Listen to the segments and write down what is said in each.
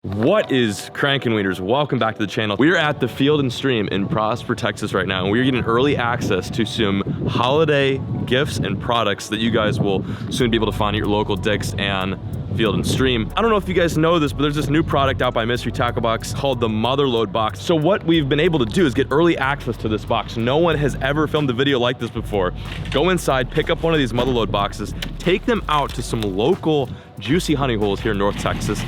What is crankin' wieners? Welcome back to the channel. We're at the Field and Stream in Prosper, Texas right now, and we're getting early access to some holiday gifts and products that you guys will soon be able to find at your local Dick's and Field and Stream. I don't know if you guys know this, but there's this new product out by Mystery Tackle Box called the Motherload Box. So what we've been able to do is get early access to this box. No one has ever filmed a video like this before. Go inside, pick up one of these Motherload boxes, take them out to some local juicy honey holes here in North Texas,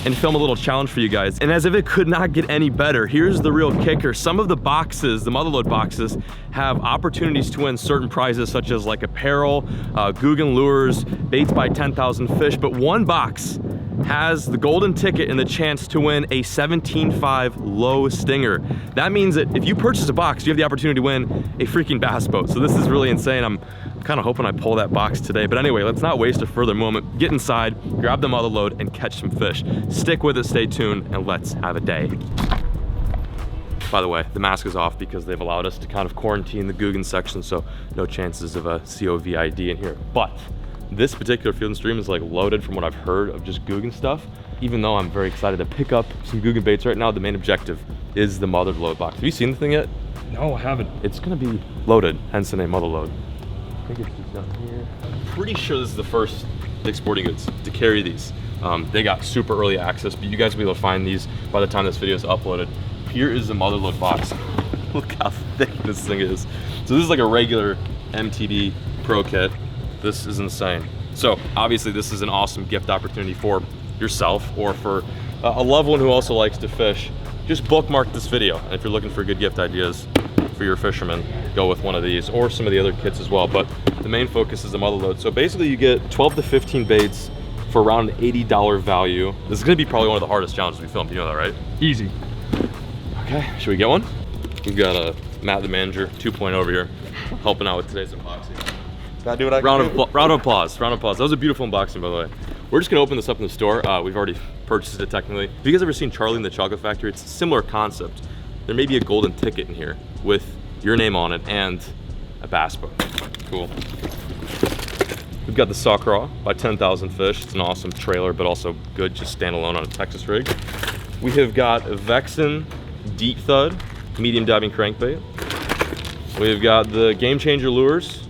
and film a little challenge for you guys. And as if it could not get any better, here's the real kicker. Some of the boxes, the Motherload boxes, have opportunities to win certain prizes such as like apparel, Guggen lures, baits by 10,000 fish, but one box has the golden ticket and the chance to win a 17.5 low stinger. That means that if you purchase a box, you have the opportunity to win a freaking bass boat. So this is really insane. I'm kind of hoping I pull that box today. But anyway, let's not waste a further moment. Get inside, grab the Motherload, and catch some fish. Stick with it, stay tuned, and let's have a day. By the way, the mask is off because they've allowed us to kind of quarantine the Guggen section, so no chances of a COVID in here. But this particular Field and Stream is like loaded from what I've heard of just Guggen stuff. Even though I'm very excited to pick up some Guggen baits right now, the main objective is the Motherload box. Have you seen the thing yet? No, I haven't. It's gonna be loaded, hence the name Motherload. I think it's just down here. I'm pretty sure this is the first Dick's Sporting Goods to carry these. They got super early access, but you guys will be able to find these by the time this video is uploaded. Here is the Motherload box. Look how thick this thing is. So this is like a regular MTB Pro kit. This is insane. So obviously this is an awesome gift opportunity for yourself or for a loved one who also likes to fish. Just bookmark this video. And if you're looking for good gift ideas for your fishermen, go with one of these or some of the other kits as well. But the main focus is the Motherload. So basically you get 12 to 15 baits for around an $80 value. This is gonna be probably one of the hardest challenges we filmed. You know that, right? Easy. Okay, should we get one? We've got Matt the Manager 2.0 over here helping out with today's unboxing. Gotta do what I can do. Round of applause, round of applause. That was a beautiful unboxing, by the way. We're just gonna open this up in the store. We've already purchased it technically. Have you guys ever seen Charlie and the Chocolate Factory? It's a similar concept. There may be a golden ticket in here with your name on it and a bass boat. Cool. We've got the Sock Raw by 10,000 Fish. It's an awesome trailer, but also good just standalone on a Texas rig. We have got Vexen Deep Thud medium diving crankbait. We've got the Game Changer Lures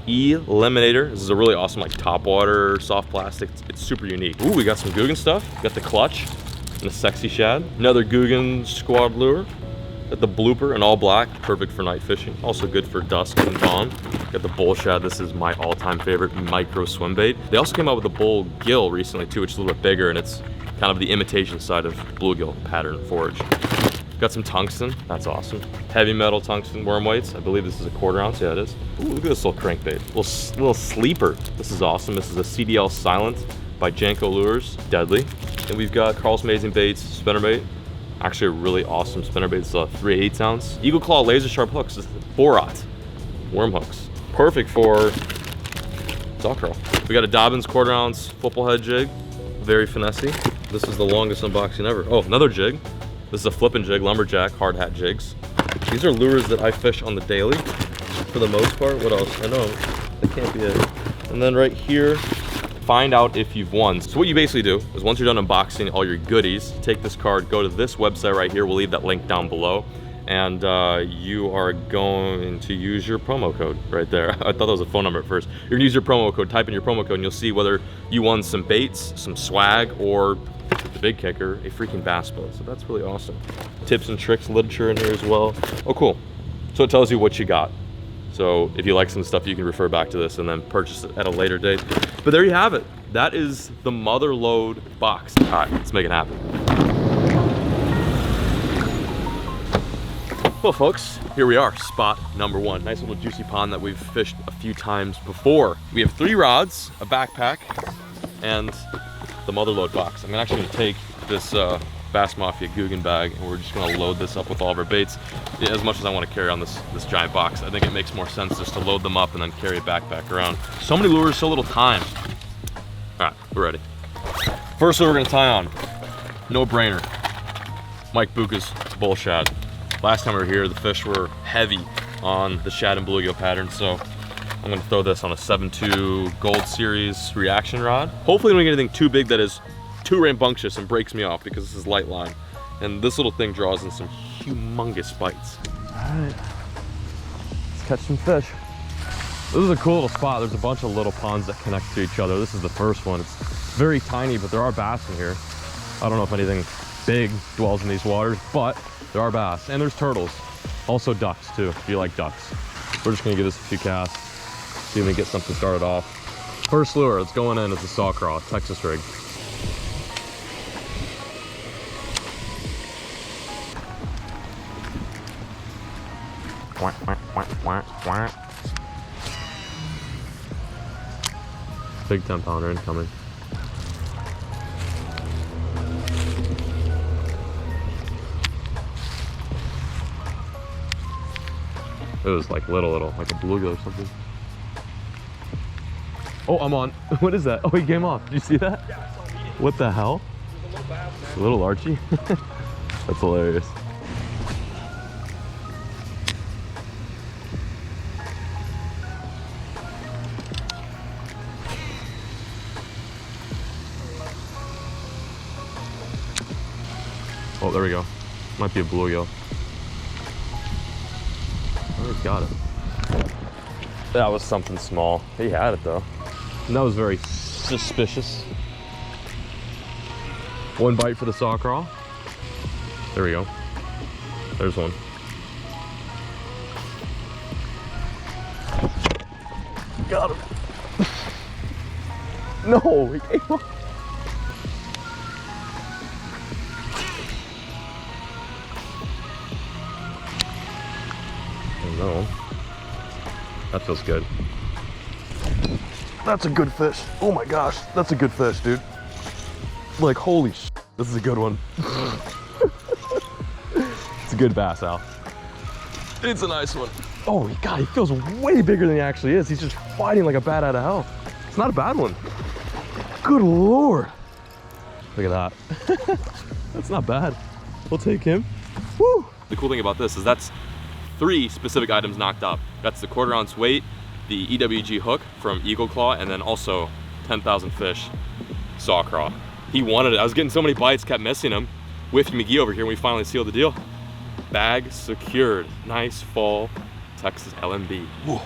Eliminator. This is a really awesome like topwater soft plastic. It's super unique. Ooh, we got some Guggen stuff. We got the Clutch and a Sexy Shad. Another Guggen Squad Lure. Got the Blooper in all black, perfect for night fishing. Also good for dusk and dawn. Got the Bull Shad. This is my all-time favorite micro swim bait. They also came out with the Bull Gill recently too, which is a little bit bigger, and it's kind of the imitation side of bluegill pattern forage. Got some tungsten, that's awesome. Heavy metal tungsten worm weights. I believe this is a 1/4 ounce, yeah it is. Ooh, look at this little crankbait, little sleeper. This is awesome. This is a CDL Silent by Janko Lures, deadly. And we've got Carl's Amazing Baits spinnerbait. Actually a really awesome spinnerbait. It's a 3/8 ounce. Eagle Claw laser sharp hooks, this is Borat worm hooks. Perfect for Sock-Raw. We got a Dobbins 1/4 ounce football head jig, very finessey. This is the longest unboxing ever. Oh, another jig. This is a flippin' jig, lumberjack, hard hat jigs. These are lures that I fish on the daily, for the most part. What else? I know, that can't be it. And then right here, find out if you've won. So what you basically do is once you're done unboxing all your goodies, take this card, go to this website right here. We'll leave that link down below. And you are going to use your promo code right there. I thought that was a phone number at first. You're gonna use your promo code, type in your promo code, and you'll see whether you won some baits, some swag, or the big kicker, a freaking bass boat. So that's really awesome. Tips and tricks literature in here as well. Oh, cool. So it tells you what you got. So if you like some stuff, you can refer back to this and then purchase it at a later date. But there you have it. That is the Motherload box. All right, let's make it happen. Well, folks, here we are, spot number 1. Nice little juicy pond that we've fished a few times before. We have 3 rods, a backpack, and the Motherload box. I'm actually gonna take this Bass Mafia Guggen bag and we're just gonna load this up with all of our baits. Yeah, as much as I want to carry on this giant box, I think it makes more sense just to load them up and then carry a backpack around. So many lures, so little time. All right, we're ready. First lure we're gonna tie on, no brainer, Mike Buca's Bull Shad. Last time we were here, the fish were heavy on the shad and bluegill pattern, so I'm gonna throw this on a 7.2 Gold Series reaction rod. Hopefully we don't get anything too big that is too rambunctious and breaks me off because this is light line. And this little thing draws in some humongous bites. All right, let's catch some fish. This is a cool little spot. There's a bunch of little ponds that connect to each other. This is the first one. It's very tiny, but there are bass in here. I don't know if anything big dwells in these waters, but there are bass and there's turtles. Also ducks too, if you like ducks. We're just gonna give this a few casts, see if we can get something started off. First lure that's going in is the saw craw, Texas rig. Quack, quack, quack, quack, quack. Big 10-pounder incoming. It was like little, like a bluegill or something. Oh, I'm on. What is that? Oh, he came off. Did you see that? Yeah, I saw him eating. What the hell? It was a little bass. A little Archie? That's hilarious. Oh, there we go. Might be a bluegill. Oh, he's got it. That was something small. He had it though. And that was very suspicious. One bite for the saw craw. There we go. There's one. Got him. No, he came off. No. That feels good. That's a good fish. Oh my gosh, that's a good fish, dude. Like, holy sh**, this is a good one. It's a good bass, Al. It's a nice one. Oh my God, he feels way bigger than he actually is. He's just fighting like a bat out of hell. It's not a bad one. Good Lord. Look at that. That's not bad. We'll take him. Woo! The cool thing about this is that's 3 specific items knocked up. That's the 1/4 ounce weight, the EWG hook from Eagle Claw, and then also 10,000 fish saw craw. He wanted it. I was getting so many bites, kept missing him. With McGee over here, we finally sealed the deal. Bag secured. Nice fall Texas LMB. Woo.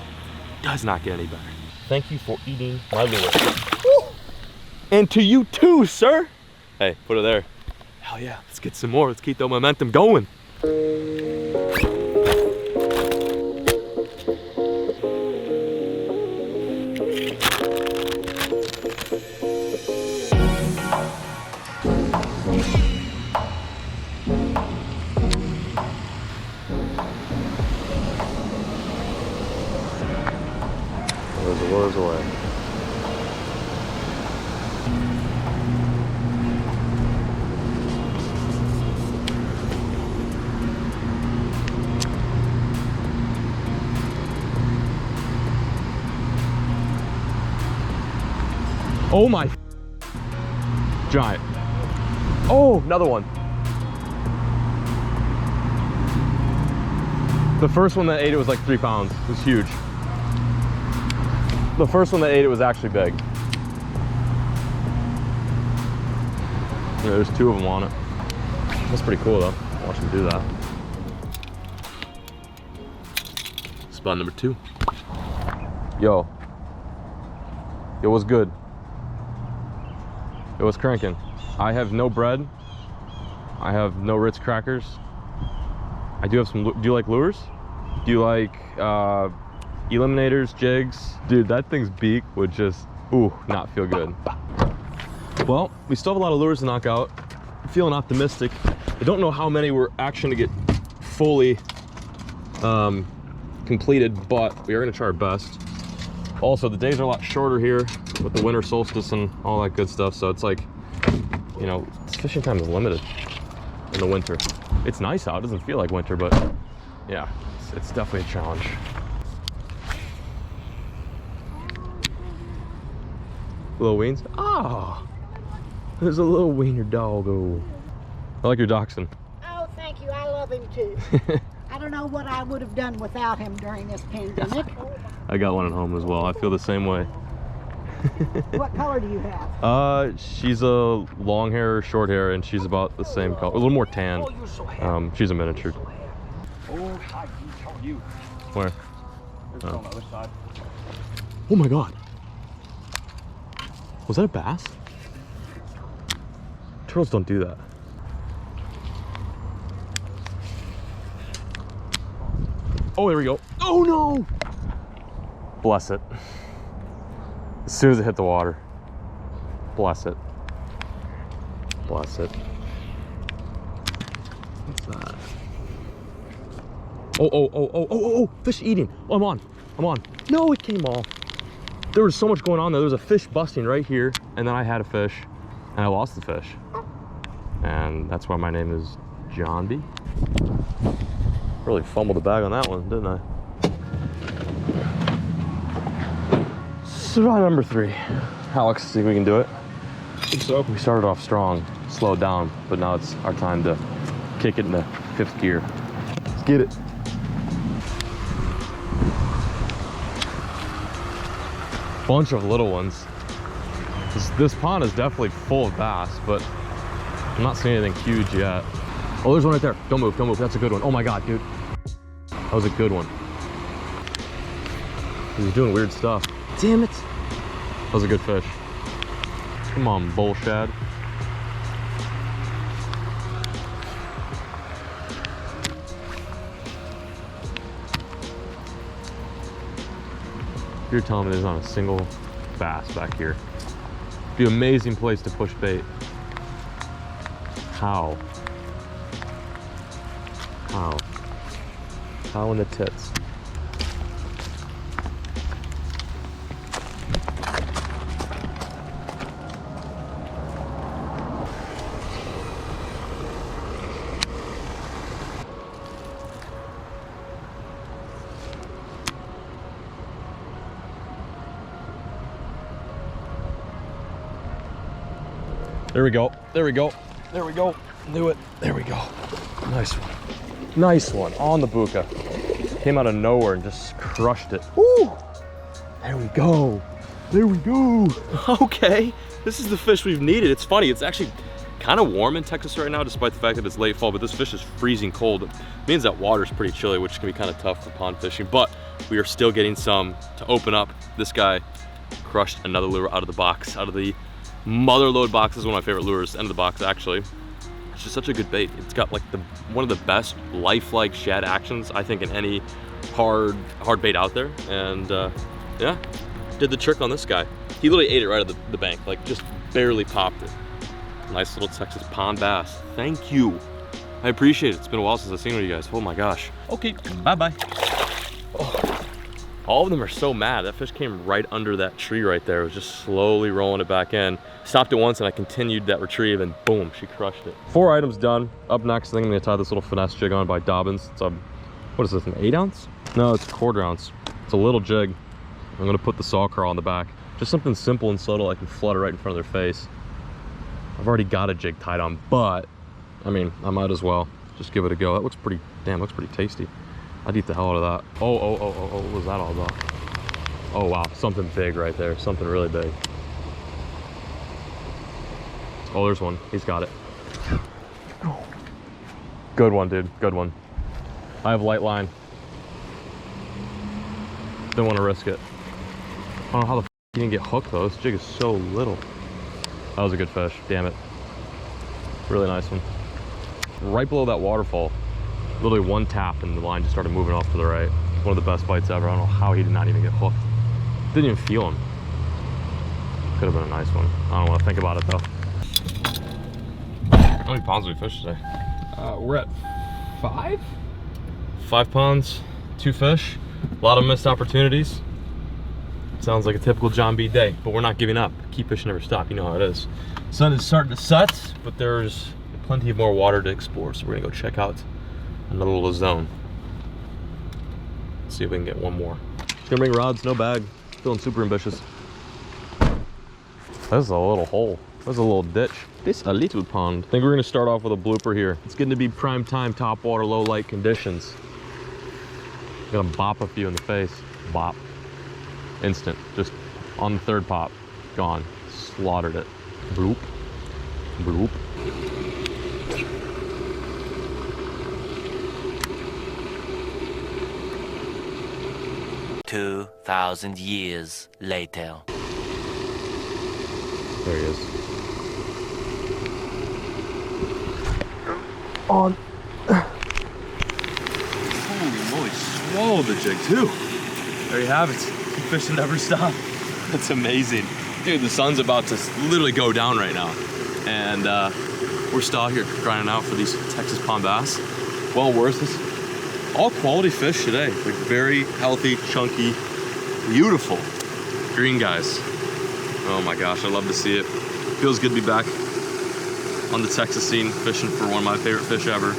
Does not get any better. Thank you for eating my lure. Woo. And to you too, sir. Hey, put it there. Hell yeah, let's get some more. Let's keep the momentum going. There's the lures away. Oh my, giant. Oh, another one. The first one that ate it was like 3 pounds. It was huge. The first one that ate it was actually big. Yeah, there's 2 of them on it. That's pretty cool though. Watch them do that. Spot number 2. Yo. It was good. It was cranking. I have no bread. I have no Ritz crackers. I do have some. Do you like lures? Do you like eliminators, jigs? Dude, that thing's beak would just, ooh, not feel good. Well, we still have a lot of lures to knock out. I'm feeling optimistic. I don't know how many we're actually gonna get fully completed, but we are gonna try our best. Also, the days are a lot shorter here with the winter solstice and all that good stuff. So it's like, you know, fishing time is limited in the winter. It's nice out, it doesn't feel like winter, but yeah, it's definitely a challenge. Little weens? Ah, there's a little wiener doggo. I like your dachshund. Oh, thank you. I love him too. I don't know what I would have done without him during this pandemic. I got one at home as well. I feel the same way. What color do you have? She's a long hair, short hair, and she's about the same color, a little more tan. Oh, you're so happy. She's a miniature. Oh, hi, how are you? Where? There's on the other side. Oh my God. Was that a bass? Turtles don't do that. Oh, there we go. Oh no! Bless it. As soon as it hit the water. Bless it. Bless it. What's that? Oh, fish eating. Oh, I'm on. No, it came off. There was so much going on there. There was a fish busting right here, and then I had a fish, and I lost the fish. And that's why my name is John B. Really fumbled the bag on that one, didn't I? Survive number 3. Alex, see if we can do it. I think so. We started off strong, slowed down, but now it's our time to kick it into 5th gear. Let's get it. Bunch of little ones. This pond is definitely full of bass, but I'm not seeing anything huge yet. Oh, there's one right there. Don't move, don't move. That's a good one. Oh my God, dude. That was a good one. He's doing weird stuff. Damn it. That was a good fish. Come on, bull shad. You're telling me there's not a single bass back here. It'd be an amazing place to push bait. How? How? How in the tits? There we go. There we go. There we go. Do it. There we go. Nice one. Nice one. On the buka. Came out of nowhere and just crushed it. Woo! There we go. There we go. Okay, this is the fish we've needed. It's funny, it's actually kind of warm in Texas right now, despite the fact that it's late fall, but this fish is freezing cold. It means that water's pretty chilly, which can be kind of tough for pond fishing, but we are still getting some to open up. This guy crushed another lure out of the box, out of the mother load box. This is one of my favorite lures, end of the box actually. It's just such a good bait. It's got like one of the best lifelike shad actions I think in any hard bait out there. And yeah, did the trick on this guy. He literally ate it right out of the bank, like just barely popped it. Nice little Texas pond bass. Thank you. I appreciate it. It's been a while since I've seen one of you guys. Oh my gosh. Okay, bye-bye. Oh. All of them are so mad. That fish came right under that tree right there. It was just slowly rolling it back in. Stopped it once and I continued that retrieve and boom, she crushed it. 4 items done. Up next, I think I'm gonna tie this little finesse jig on by Dobbins. It's a, what is this, an 8 ounce? No, it's a 1/4 ounce. It's a little jig. I'm gonna put the saw crawl on the back. Just something simple and subtle I can flutter right in front of their face. I've already got a jig tied on, but I mean, I might as well just give it a go. That looks pretty, damn, looks pretty tasty. I'd eat the hell out of that. Oh, what was that all about? Oh wow, something big right there, something really big. Oh, there's one, he's got it. Good one, dude, good one. I have light line. Didn't want to risk it. I don't know how the f you didn't get hooked though, this jig is so little. That was a good fish, damn it. Really nice one. Right below that waterfall, literally one tap and the line just started moving off to the right. One of the best bites ever. I don't know how he did not even get hooked. Didn't even feel him. Could have been a nice one. I don't want to think about it though. How many ponds did we fish today? We're at 5? 5 ponds, 2 fish. A lot of missed opportunities. Sounds like a typical John B day, but we're not giving up. Keep fishing, never stop. You know how it is. Sun is starting to set, but there's plenty of more water to explore, so we're gonna go check out another little zone. See if we can get one more. Just gonna bring rods, no bag. Feeling super ambitious. That's a little hole. That's a little ditch. This a little pond. I think we're gonna start off with a blooper here. It's getting to be prime time, top water, low light conditions. Gonna bop a few in the face. Bop. Instant. Just on the 3rd pop. gone. Slaughtered it. Bloop. Bloop. 2,000 years later. There he is. On. Holy moly, swallowed the jig too. There you have it. Fish never stop. That's amazing. Dude, the sun's about to literally go down right now. And we're still out here grinding out for these Texas pond bass. Well worth it. All quality fish today. Like very healthy, chunky, beautiful green guys. Oh my gosh, I love to see it. Feels good to be back on the Texas scene, fishing for one of my favorite fish ever,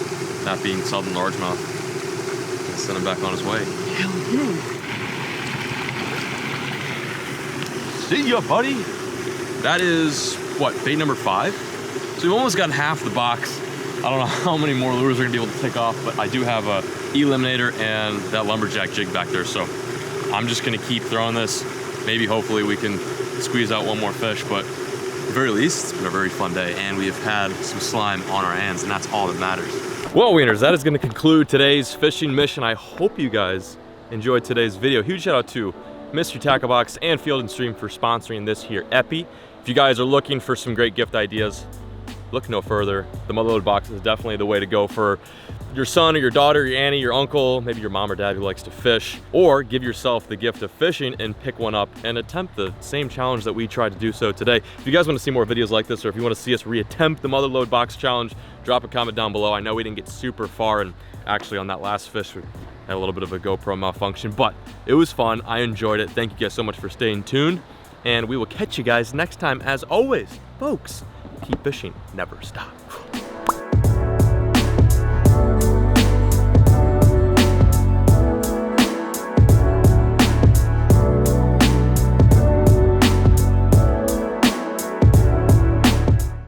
that being southern largemouth. Let's send him back on his way. Hell yeah. See ya, buddy. That is, what, bait number 5? So we've almost gotten half the box. I don't know how many more lures are gonna be able to take off, but I do have a eliminator and that lumberjack jig back there, so I'm just gonna keep throwing this. Maybe hopefully we can squeeze out one more fish, but at the very least, it's been a very fun day, and we have had some slime on our hands, and that's all that matters. Well, wieners, that is gonna conclude today's fishing mission. I hope you guys enjoyed today's video. Huge shout out to Mystery Tackle Box and Field & Stream for sponsoring this here epi. If you guys are looking for some great gift ideas, look no further. The motherload box is definitely the way to go for your son or your daughter, your auntie, your uncle, maybe your mom or dad who likes to fish, or give yourself the gift of fishing and pick one up and attempt the same challenge that we tried to do so today. If you guys want to see more videos like this, or if you want to see us reattempt the motherload box challenge, drop a comment down below. I know we didn't get super far, and actually on that last fish, we had a little bit of a GoPro malfunction, but it was fun. I enjoyed it. Thank you guys so much for staying tuned, and we will catch you guys next time. As always, folks, keep fishing, never stop.